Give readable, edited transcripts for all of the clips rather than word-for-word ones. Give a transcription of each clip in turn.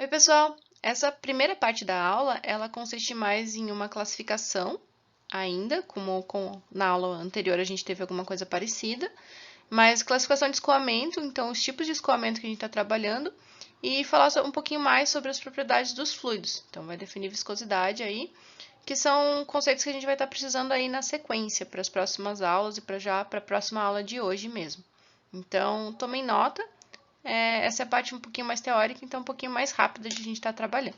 Oi, pessoal! Essa primeira parte da aula, ela consiste mais em uma classificação, ainda, como na aula anterior a gente teve alguma coisa parecida, mas classificação de escoamento, então os tipos de escoamento que a gente está trabalhando, e falar um pouquinho mais sobre as propriedades dos fluidos. Então, vai definir viscosidade aí, que são conceitos que a gente vai estar precisando aí na sequência, para as próximas aulas e para a próxima aula de hoje mesmo. Então, tomem nota. Essa é a parte um pouquinho mais teórica, então um pouquinho mais rápida de a gente estar trabalhando.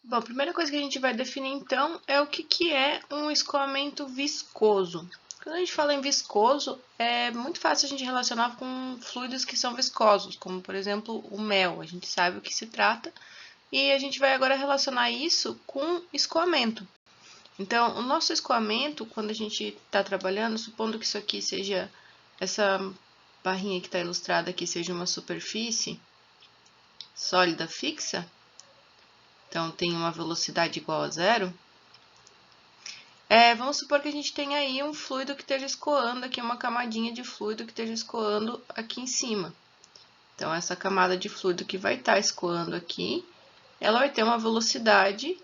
Bom, a primeira coisa que a gente vai definir, então, é o que é um escoamento viscoso. Quando a gente fala em viscoso, é muito fácil a gente relacionar com fluidos que são viscosos, como, por exemplo, o mel. A gente sabe o que se trata e a gente vai agora relacionar isso com escoamento. Então, o nosso escoamento, quando a gente está trabalhando, supondo que isso aqui seja, essa barrinha que está ilustrada aqui seja uma superfície sólida fixa, então tem uma velocidade igual a zero, vamos supor que a gente tenha aí um fluido que esteja escoando aqui, uma camadinha de fluido que esteja escoando aqui em cima. Então, essa camada de fluido que vai estar escoando aqui, ela vai ter uma velocidade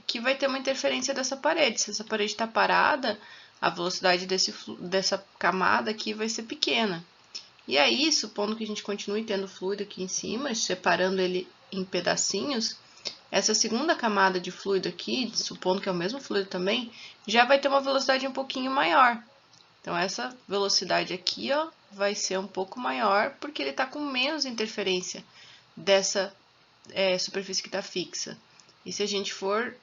que vai ter uma interferência dessa parede. Se essa parede está parada, a velocidade dessa camada aqui vai ser pequena. E aí, supondo que a gente continue tendo fluido aqui em cima, separando ele em pedacinhos, essa segunda camada de fluido aqui, supondo que é o mesmo fluido também, já vai ter uma velocidade um pouquinho maior. Então, essa velocidade aqui, ó, vai ser um pouco maior, porque ele está com menos interferência dessa superfície que está fixa. E se a gente for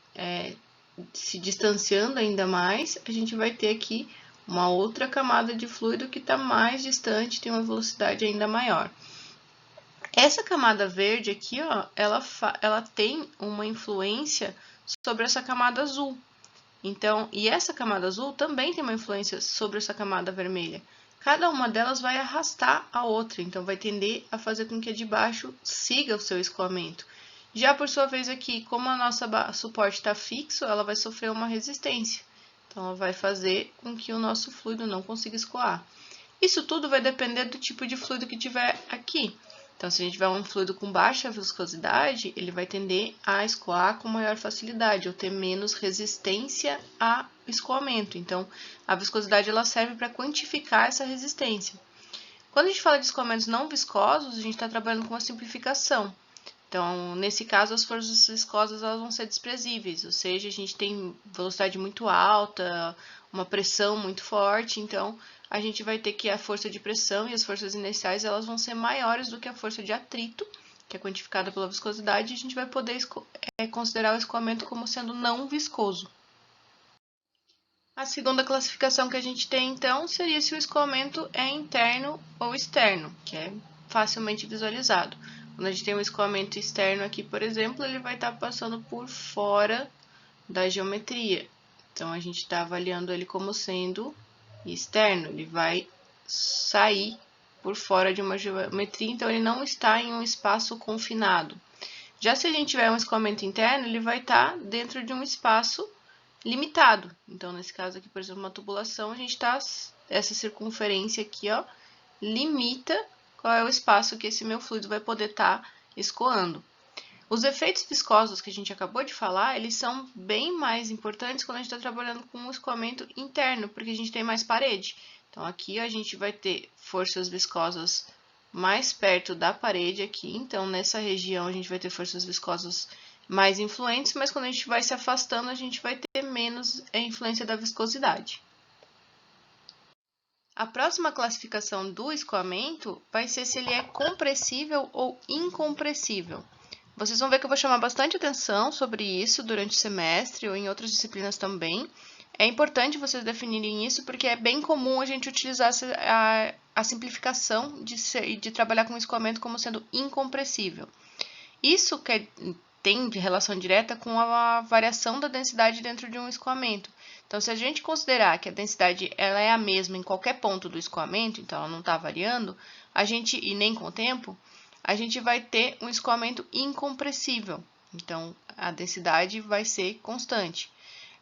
se distanciando ainda mais, a gente vai ter aqui uma outra camada de fluido que está mais distante, tem uma velocidade ainda maior. Essa camada verde aqui, ó, ela tem uma influência sobre essa camada azul. Então, e essa camada azul também tem uma influência sobre essa camada vermelha. Cada uma delas vai arrastar a outra, então vai tender a fazer com que a de baixo siga o seu escoamento. Já por sua vez aqui, como a nossa suporte está fixo, ela vai sofrer uma resistência. Então, ela vai fazer com que o nosso fluido não consiga escoar. Isso tudo vai depender do tipo de fluido que tiver aqui. Então, se a gente tiver um fluido com baixa viscosidade, ele vai tender a escoar com maior facilidade, ou ter menos resistência a escoamento. Então, a viscosidade ela serve para quantificar essa resistência. Quando a gente fala de escoamentos não viscosos, a gente está trabalhando com uma simplificação. Então, nesse caso, as forças viscosas elas vão ser desprezíveis, ou seja, a gente tem velocidade muito alta, uma pressão muito forte, então a gente vai ter que a força de pressão e as forças inerciais elas vão ser maiores do que a força de atrito, que é quantificada pela viscosidade, e a gente vai poder considerar o escoamento como sendo não viscoso. A segunda classificação que a gente tem, então, seria se o escoamento é interno ou externo, que é facilmente visualizado. Quando a gente tem um escoamento externo aqui, por exemplo, ele vai estar passando por fora da geometria. Então, a gente está avaliando ele como sendo externo, ele vai sair por fora de uma geometria, então ele não está em um espaço confinado. Já se a gente tiver um escoamento interno, ele vai estar dentro de um espaço limitado. Então, nesse caso aqui, por exemplo, uma tubulação, a gente está, essa circunferência aqui, ó, limita qual é o espaço que esse meu fluido vai poder estar escoando. Os efeitos viscosos que a gente acabou de falar, eles são bem mais importantes quando a gente está trabalhando com um escoamento interno, porque a gente tem mais parede. Então, aqui a gente vai ter forças viscosas mais perto da parede aqui, então nessa região a gente vai ter forças viscosas mais influentes, mas quando a gente vai se afastando, a gente vai ter menos influência da viscosidade. A próxima classificação do escoamento vai ser se ele é compressível ou incompressível. Vocês vão ver que eu vou chamar bastante atenção sobre isso durante o semestre ou em outras disciplinas também. É importante vocês definirem isso porque é bem comum a gente utilizar a simplificação de trabalhar com escoamento como sendo incompressível. Isso tem de relação direta com a variação da densidade dentro de um escoamento. Então, se a gente considerar que a densidade ela é a mesma em qualquer ponto do escoamento, então ela não está variando, e nem com o tempo, a gente vai ter um escoamento incompressível. Então, a densidade vai ser constante.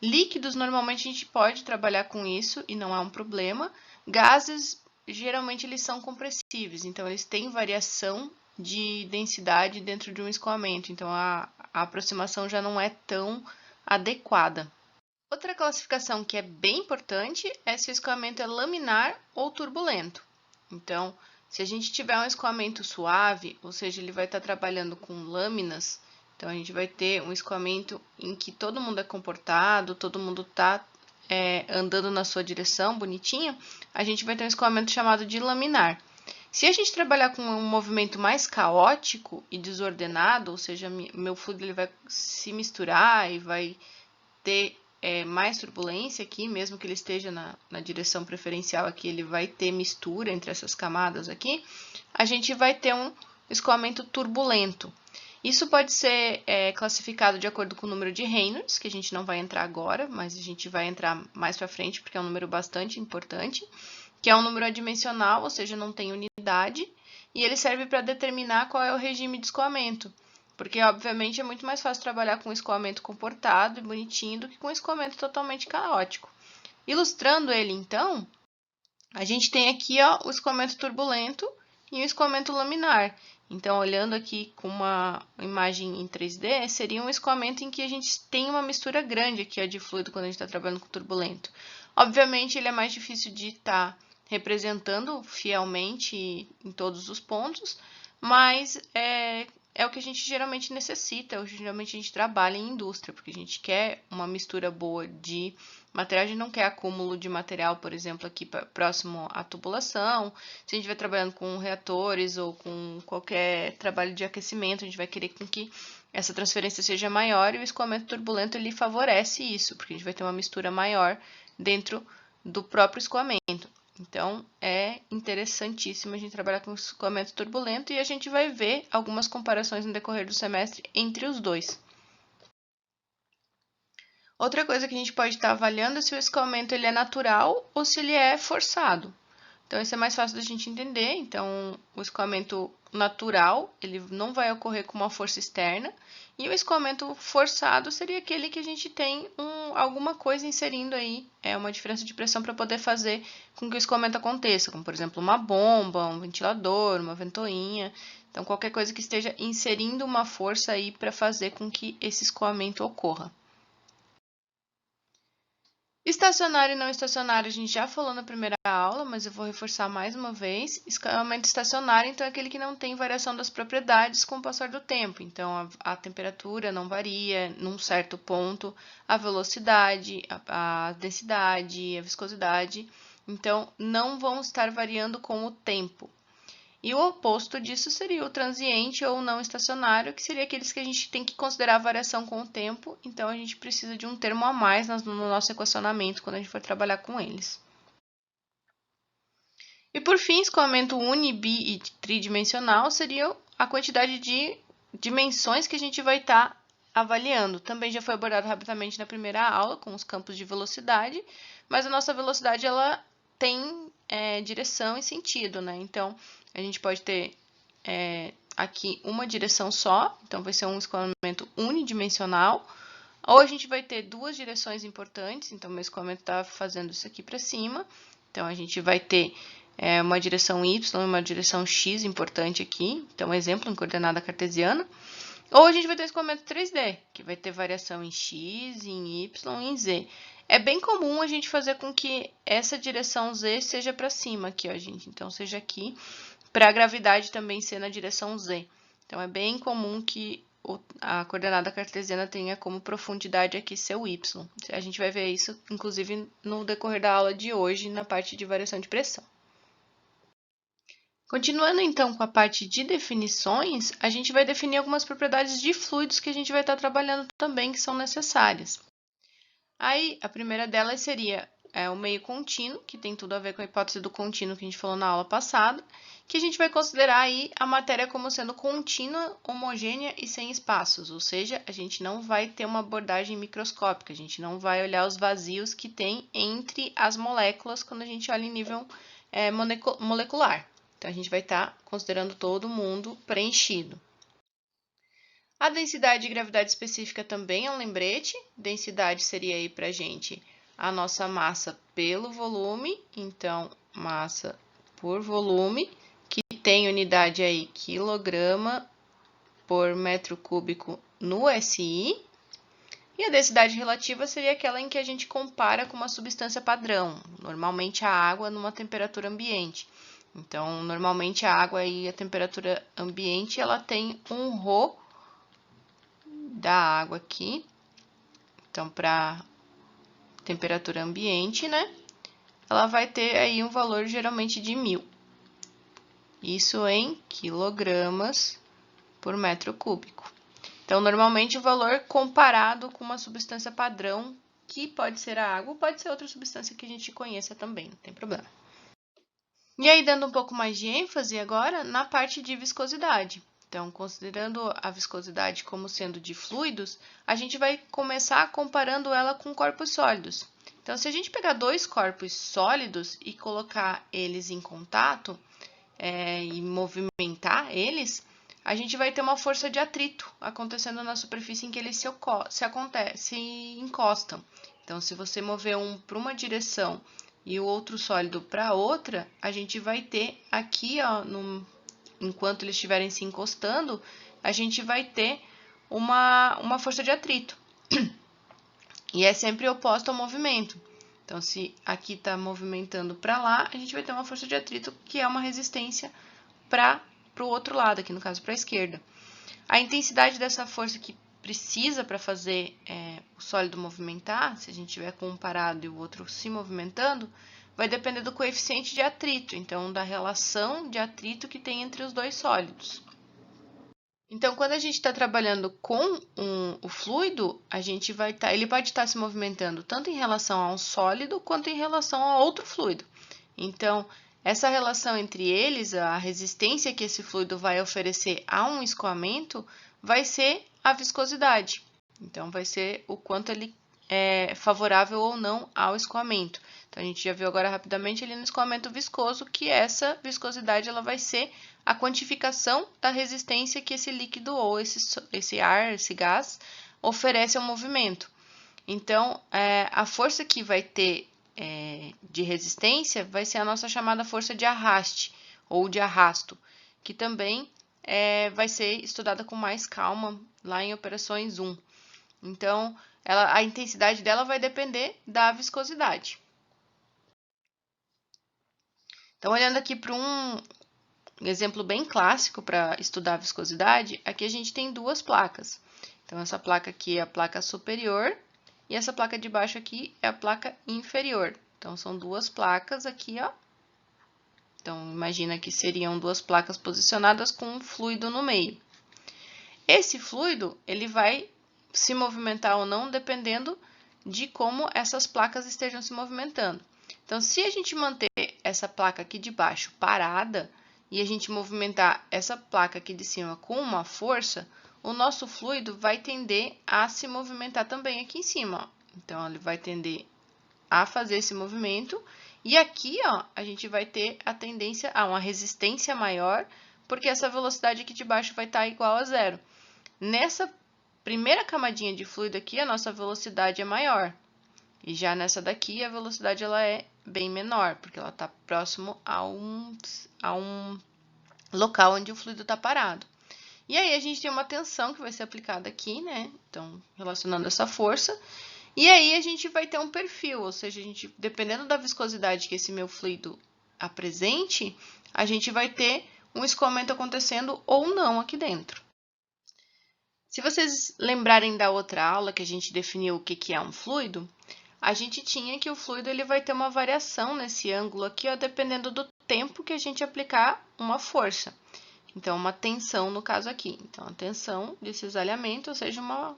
Líquidos, normalmente, a gente pode trabalhar com isso e não é um problema. Gases, geralmente, eles são compressíveis, então eles têm variação de densidade dentro de um escoamento, então a aproximação já não é tão adequada. Outra classificação que é bem importante é se o escoamento é laminar ou turbulento. Então, se a gente tiver um escoamento suave, ou seja, ele vai estar trabalhando com lâminas, então a gente vai ter um escoamento em que todo mundo é comportado, todo mundo está andando na sua direção, bonitinho, a gente vai ter um escoamento chamado de laminar. Se a gente trabalhar com um movimento mais caótico e desordenado, ou seja, meu fluido ele vai se misturar e vai ter mais turbulência aqui, mesmo que ele esteja na direção preferencial aqui, ele vai ter mistura entre essas camadas aqui, a gente vai ter um escoamento turbulento. Isso pode ser classificado de acordo com o número de Reynolds, que a gente não vai entrar agora, mas a gente vai entrar mais para frente, porque é um número bastante importante, que é um número adimensional, ou seja, não tem unidade, e ele serve para determinar qual é o regime de escoamento. Porque, obviamente, é muito mais fácil trabalhar com um escoamento comportado e bonitinho do que com um escoamento totalmente caótico. Ilustrando ele, então, a gente tem aqui o escoamento turbulento e o escoamento laminar. Então, olhando aqui com uma imagem em 3D, seria um escoamento em que a gente tem uma mistura grande aqui de fluido quando a gente está trabalhando com turbulento. Obviamente, ele é mais difícil de estar representando fielmente em todos os pontos, mas é o que a gente geralmente necessita, ou geralmente a gente trabalha em indústria, porque a gente quer uma mistura boa de material, a gente não quer acúmulo de material, por exemplo, aqui próximo à tubulação. Se a gente vai trabalhando com reatores ou com qualquer trabalho de aquecimento, a gente vai querer com que essa transferência seja maior, e o escoamento turbulento ele favorece isso, porque a gente vai ter uma mistura maior dentro do próprio escoamento. Então, é interessantíssimo a gente trabalhar com escoamento turbulento e a gente vai ver algumas comparações no decorrer do semestre entre os dois. Outra coisa que a gente pode estar avaliando é se o escoamento ele é natural ou se ele é forçado. Então, isso é mais fácil da gente entender. Então, o escoamento natural, ele não vai ocorrer com uma força externa. E o escoamento forçado seria aquele que a gente tem alguma coisa inserindo aí, uma diferença de pressão para poder fazer com que o escoamento aconteça, como, por exemplo, uma bomba, um ventilador, uma ventoinha. Então, qualquer coisa que esteja inserindo uma força aí para fazer com que esse escoamento ocorra. Estacionário e não estacionário, a gente já falou na primeira aula, mas eu vou reforçar mais uma vez. Escoamento estacionário, então, é aquele que não tem variação das propriedades com o passar do tempo. Então, a temperatura não varia num certo ponto, a velocidade, a densidade, a viscosidade, então, não vão estar variando com o tempo. E o oposto disso seria o transiente ou não estacionário, que seria aqueles que a gente tem que considerar a variação com o tempo, então a gente precisa de um termo a mais no nosso equacionamento quando a gente for trabalhar com eles. E por fim, escoamento uni, bi e tridimensional seria a quantidade de dimensões que a gente vai estar avaliando. Também já foi abordado rapidamente na primeira aula com os campos de velocidade, mas a nossa velocidade ela tem direção e sentido, né? Então, a gente pode ter aqui uma direção só, então vai ser um escoamento unidimensional, ou a gente vai ter duas direções importantes, então meu escoamento está fazendo isso aqui para cima, então a gente vai ter uma direção Y e uma direção X importante aqui, então exemplo em coordenada cartesiana, ou a gente vai ter escoamento 3D, que vai ter variação em X, em Y e em Z. É bem comum a gente fazer com que essa direção Z seja para cima aqui, ó, gente. Então, seja aqui, para a gravidade também ser na direção Z. Então, é bem comum que a coordenada cartesiana tenha como profundidade aqui seu Y. A gente vai ver isso, inclusive, no decorrer da aula de hoje, na parte de variação de pressão. Continuando então com a parte de definições, a gente vai definir algumas propriedades de fluidos que a gente vai estar trabalhando também, que são necessárias. Aí, a primeira delas seria o meio contínuo, que tem tudo a ver com a hipótese do contínuo que a gente falou na aula passada, que a gente vai considerar aí a matéria como sendo contínua, homogênea e sem espaços, ou seja, a gente não vai ter uma abordagem microscópica, a gente não vai olhar os vazios que tem entre as moléculas quando a gente olha em nível molecular. Então, a gente vai estar considerando todo mundo preenchido. A densidade e gravidade específica também é um lembrete. Densidade seria aí para a gente a nossa massa pelo volume. Então, massa por volume, que tem unidade aí quilograma por metro cúbico no SI. E a densidade relativa seria aquela em que a gente compara com uma substância padrão, normalmente a água numa temperatura ambiente. Então, normalmente a água e a temperatura ambiente, ela tem um ρ da água aqui. Então, para temperatura ambiente, né? Ela vai ter aí um valor geralmente de 1000. Isso em quilogramas por metro cúbico. Então, normalmente o valor comparado com uma substância padrão, que pode ser a água, ou pode ser outra substância que a gente conheça também, não tem problema. E aí, dando um pouco mais de ênfase agora na parte de viscosidade. Então, considerando a viscosidade como sendo de fluidos, a gente vai começar comparando ela com corpos sólidos. Então, se a gente pegar dois corpos sólidos e colocar eles em contato e movimentar eles, a gente vai ter uma força de atrito acontecendo na superfície em que eles se encostam. Então, se você mover um para uma direção e o outro sólido para outra, a gente vai ter aqui, ó, enquanto eles estiverem se encostando, a gente vai ter uma força de atrito. E é sempre oposto ao movimento. Então, se aqui está movimentando para lá, a gente vai ter uma força de atrito que é uma resistência para o outro lado, aqui no caso para a esquerda. A intensidade dessa força que precisa para fazer o sólido movimentar, se a gente tiver com um parado e o outro se movimentando, vai depender do coeficiente de atrito, então da relação de atrito que tem entre os dois sólidos. Então, quando a gente está trabalhando com o fluido, ele pode estar se movimentando tanto em relação a um sólido quanto em relação a outro fluido. Então, essa relação entre eles, a resistência que esse fluido vai oferecer a um escoamento, vai ser a viscosidade. Então, vai ser o quanto ele é favorável ou não ao escoamento. Então, a gente já viu agora rapidamente ali no escoamento viscoso que essa viscosidade ela vai ser a quantificação da resistência que esse líquido ou esse ar, esse gás, oferece ao movimento. Então, a força que vai ter de resistência vai ser a nossa chamada força de arraste ou de arrasto, que também vai ser estudada com mais calma lá em operações 1. Então, a intensidade dela vai depender da viscosidade. Então, olhando aqui para um exemplo bem clássico para estudar a viscosidade, aqui a gente tem duas placas. Então, essa placa aqui é a placa superior e essa placa de baixo aqui é a placa inferior. Então, são duas placas aqui, ó. Então, imagina que seriam duas placas posicionadas com um fluido no meio. Esse fluido, ele vai se movimentar ou não, dependendo de como essas placas estejam se movimentando. Então, se a gente manter essa placa aqui de baixo parada e a gente movimentar essa placa aqui de cima com uma força, o nosso fluido vai tender a se movimentar também aqui em cima, ó. Então, ele vai tender a fazer esse movimento. E aqui, ó, a gente vai ter a tendência a uma resistência maior, porque essa velocidade aqui de baixo vai estar igual a zero. Nessa primeira camadinha de fluido aqui, a nossa velocidade é maior. E já nessa daqui, a velocidade ela é bem menor, porque ela está próximo a um local onde o fluido está parado. E aí, a gente tem uma tensão que vai ser aplicada aqui, né? Então, relacionando essa força. E aí, a gente vai ter um perfil, ou seja, dependendo da viscosidade que esse meu fluido apresente, a gente vai ter um escoamento acontecendo ou não aqui dentro. Se vocês lembrarem da outra aula que a gente definiu o que é um fluido, a gente tinha que o fluido ele vai ter uma variação nesse ângulo aqui, ó, dependendo do tempo que a gente aplicar uma força. Então, uma tensão no caso aqui. Então, a tensão de cisalhamento, ou seja, uma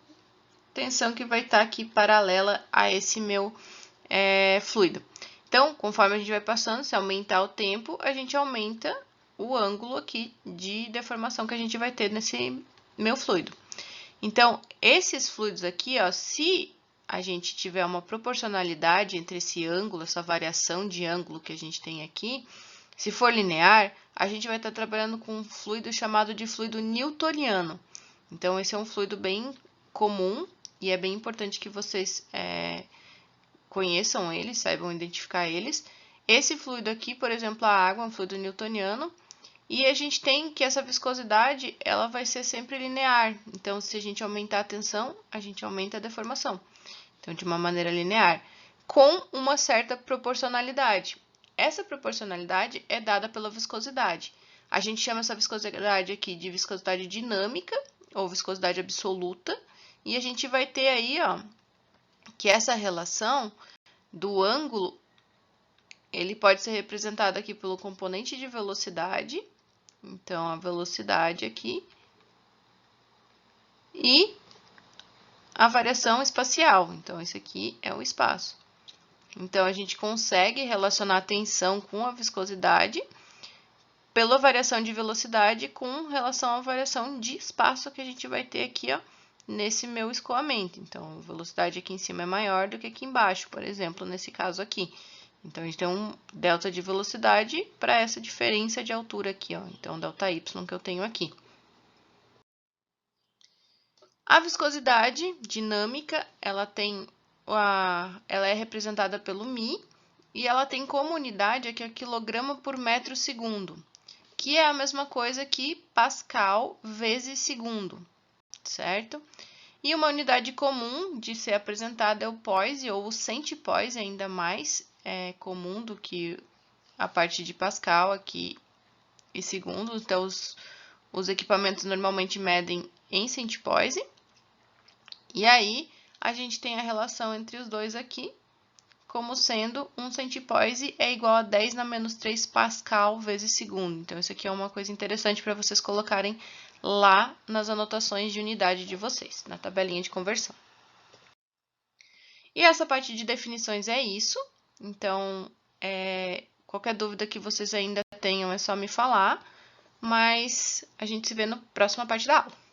tensão que vai estar aqui paralela a esse meu fluido. Então, conforme a gente vai passando, se aumentar o tempo, a gente aumenta o ângulo aqui de deformação que a gente vai ter nesse meu fluido. Então, esses fluidos aqui, ó, se a gente tiver uma proporcionalidade entre esse ângulo, essa variação de ângulo que a gente tem aqui, se for linear, a gente vai estar trabalhando com um fluido chamado de fluido newtoniano. Então, esse é um fluido bem comum e é bem importante que vocês conheçam eles, saibam identificar eles. Esse fluido aqui, por exemplo, a água é um fluido newtoniano E a gente tem que essa viscosidade, ela vai ser sempre linear. Então, se a gente aumentar a tensão, a gente aumenta a deformação. Então, de uma maneira linear, com uma certa proporcionalidade. Essa proporcionalidade é dada pela viscosidade. A gente chama essa viscosidade aqui de viscosidade dinâmica, ou viscosidade absoluta. E a gente vai ter aí, ó, que essa relação do ângulo, ele pode ser representado aqui pelo componente de velocidade. Então, a velocidade aqui e a variação espacial. Então, esse aqui é o espaço. Então, a gente consegue relacionar a tensão com a viscosidade pela variação de velocidade com relação à variação de espaço que a gente vai ter aqui, ó, nesse meu escoamento. Então, a velocidade aqui em cima é maior do que aqui embaixo, por exemplo, nesse caso aqui. Então, a gente tem um delta de velocidade para essa diferença de altura aqui, ó. Então, delta y que eu tenho aqui. A viscosidade dinâmica, ela é representada pelo μ e ela tem como unidade aqui o quilograma por metro segundo, que é a mesma coisa que Pascal vezes segundo, certo? E uma unidade comum de ser apresentada é o poise ou o centipoise, ainda mais comum do que a parte de Pascal aqui e segundo. Então, os equipamentos normalmente medem em centipoise. E aí, a gente tem a relação entre os dois aqui, como sendo um centipoise é igual a 10 na menos 3 Pascal vezes segundo. Então, isso aqui é uma coisa interessante para vocês colocarem lá nas anotações de unidade de vocês, na tabelinha de conversão. E essa parte de definições é isso. Então, qualquer dúvida que vocês ainda tenham é só me falar, mas a gente se vê na próxima parte da aula.